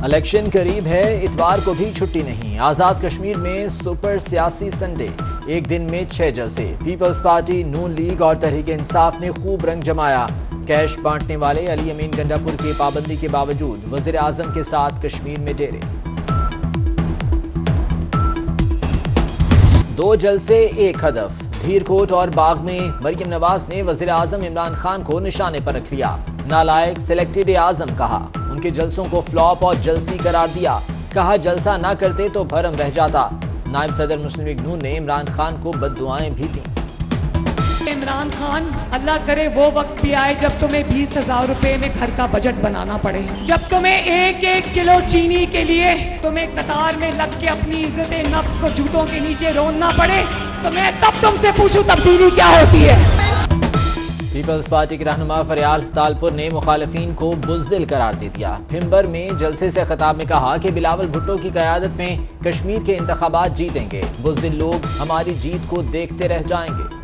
Election करीब है, इतवार को भी छुट्टी नहीं। आजाद कश्मीर में सुपर सियासी संडे, एक दिन में 6 जलसे। पीपल्स पार्टी, नून लीग और तहरीक इंसाफ ने खूब रंग जमाया। कैश बांटने वाले अली अमीन गंडापुर की पाबंदी के बावजूद वजीर आजम के साथ कश्मीर में डेरे। 2 जलसे, 1 हदफ। धीरकोट और बाग में मरियम नवाज ने वजीर आजम इमरान खान को निशाने पर रख लिया। नालायक, सिलेक्टेड आजम कहा। उनके जलसों को फ्लॉप और जलसी करार दिया। कहा जलसा ना करते तो भरम रह जाता। नायब सदर मुस्लिम लीग नून ने इमरान खान को बद्दुआएं भी दी। इमरान खान, अल्लाह करे वो वक्त भी आए जब तुम्हें 20,000 रुपए में घर का बजट बनाना पड़े, जब तुम्हें 1-1 किलो चीनी के लिए तुम्हें कतार में लग के अपनी इज्जत नफ्स को जूतों के नीचे रोनना पड़े, तो मैं तब तुमसे पूछूं तब्दीली क्या होती है। पीपल्स पार्टी के रहनुमा फरियाल तालपुर ने मुखालिफिन को बुज़दिल करार दे दिया। भिम्बर में जलसे से खिताब में कहा कि बिलावल भुट्टो की क़यादत में कश्मीर के इंतखाबात जीतेंगे। बुज़दिल लोग हमारी जीत को देखते रह जाएंगे।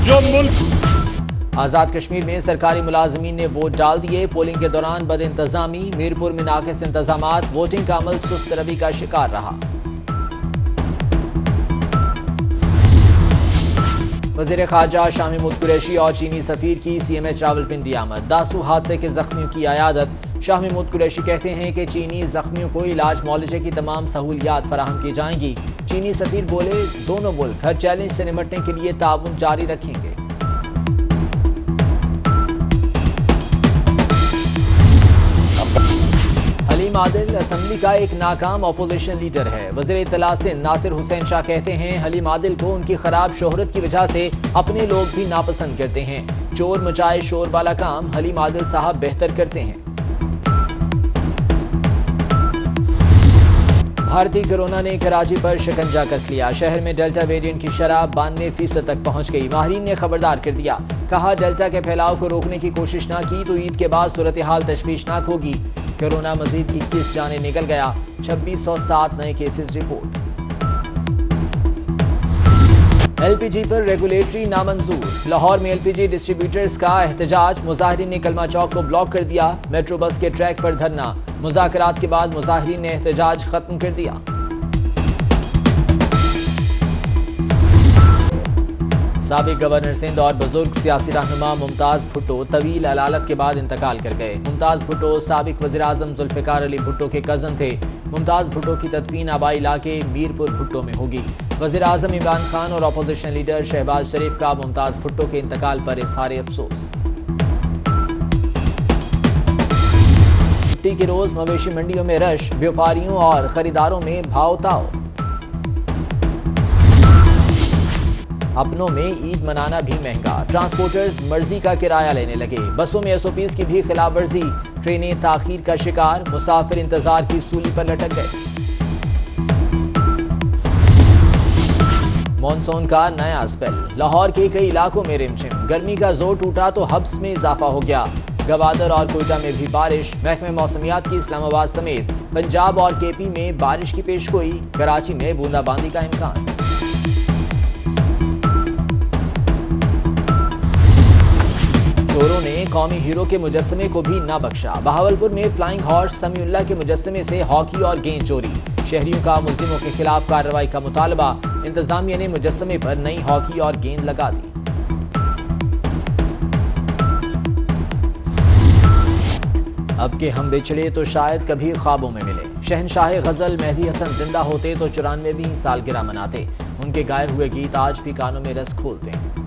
जो मुल्क आजाद कश्मीर में सरकारी मुलाजमीन ने वोट डाल दिए। पोलिंग के दौरान बद इंतजामी, मीरपुर में नाकिस इंतजामात, वोटिंग का अमल सुस्त रवि का शिकार रहा। वज़ीर ख़ारजा शाह महमूद कुरैशी और चीनी सफ़ीर की CMH रावलपिंडी आमद। दासू हादसे के जख्मियों की अयादत। शाह महमूद कुरैशी कहते हैं कि चीनी जख्मियों को इलाज मौलजे की तमाम सहूलियात फराहम की जाएंगी। चीनी सफ़ीर बोले दोनों मुल्क हर चैलेंज से निपटने के लिए ताउन जारी रखेंगे। हलीम आदिल असम्बली का एक नाकाम अपोजिशन लीडर है। वज़ीर इत्तला सिंध नासिर हुसैन शाह कहते हैं हलीम आदिल को उनकी खराब शोहरत की वजह से अपने लोग भी नापसंद करते हैं। चोर मचाए शोर वाला काम हलीम आदिल साहब बेहतर करते हैं। भारतीय कोरोना ने कराची पर शिकंजा कस लिया। शहर में डेल्टा वेरिएंट की शरह 92% तक पहुंच गई। माहिरीन ने खबरदार कर दिया। कहा डेल्टा के फैलाव को रोकने की कोशिश ना की तो ईद के बाद सूरत हाल तशवीशनाक होगी। कोरोना मजीद 21 जाने निकल गया। 2607 नए केसेस रिपोर्ट। LPG पर रेगुलेटरी नामंजूर। लाहौर में LPG डिस्ट्रीब्यूटर्स का एहतजाज। मुजाहिरीन ने कलमा चौक को ब्लॉक कर दिया। मेट्रो बस के ट्रैक पर धरना। मुज़ाकरात के बाद मुजाहिरीन ने एहतजाज खत्म कर दिया। साबिक गवर्नर सिंध और बुजुर्ग सियासी रहनुमा मुमताज़ भुट्टो तवील अलालत के बाद इंतकाल कर गए। मुमताज़ भुट्टो साबिक वज़ीर आज़म जुल्फ़िकार अली भुट्टो के कज़न थे। मुमताज़ भुट्टो की तदफीन आबाई इलाके मीरपुर भुट्टो में होगी। वज़ीर आज़म इमरान खान और अपोजिशन लीडर शहबाज शरीफ का मुमताज़ भुट्टो के इंतकाल पर इज़हार अफसोस। छुट्टी के रोज़ मवेशी मंडियों में रश, व्यापारियों और खरीदारों में भाव ताव। अपनों में ईद मनाना भी महंगा। ट्रांसपोर्टर्स मर्जी का किराया लेने लगे। बसों में SOPs की भी खिलाफ वर्जी। ट्रेनें ताखीर का शिकार। मुसाफिर इंतजार की सूली पर लटक गए। मॉनसून का नया स्पेल। लाहौर के कई इलाकों में रिमझिम। गर्मी का जोर टूटा तो हब्स में इजाफा हो गया। गवादर और कोयटा में भी बारिश। महकमे मौसमियात की इस्लामाबाद समेत पंजाब और KP में बारिश की पेशगोई। कराची में बूंदाबांदी का इम्कान। चोरों ने कौमी हीरो के मुजस्समे को भी ना बख्शा। बहावलपुर में फ्लाइंग हॉर्स समीउल्लाह के मुजस्समे से हॉकी और गेंद चोरी। शहरियों का मुल्जिमों के खिलाफ कार्रवाई का मुतालबा। इंतजामिया ने मुजस्समे पर नई हॉकी और गेंद लगा दी। अब के हम बिछड़े तो शायद कभी ख्वाबों में मिले। शहनशाह गजल मेहदी हसन जिंदा होते तो 94वीं सालगिरह मनाते। उनके गाए हुए गीत आज भी कानों में रस खोलते हैं।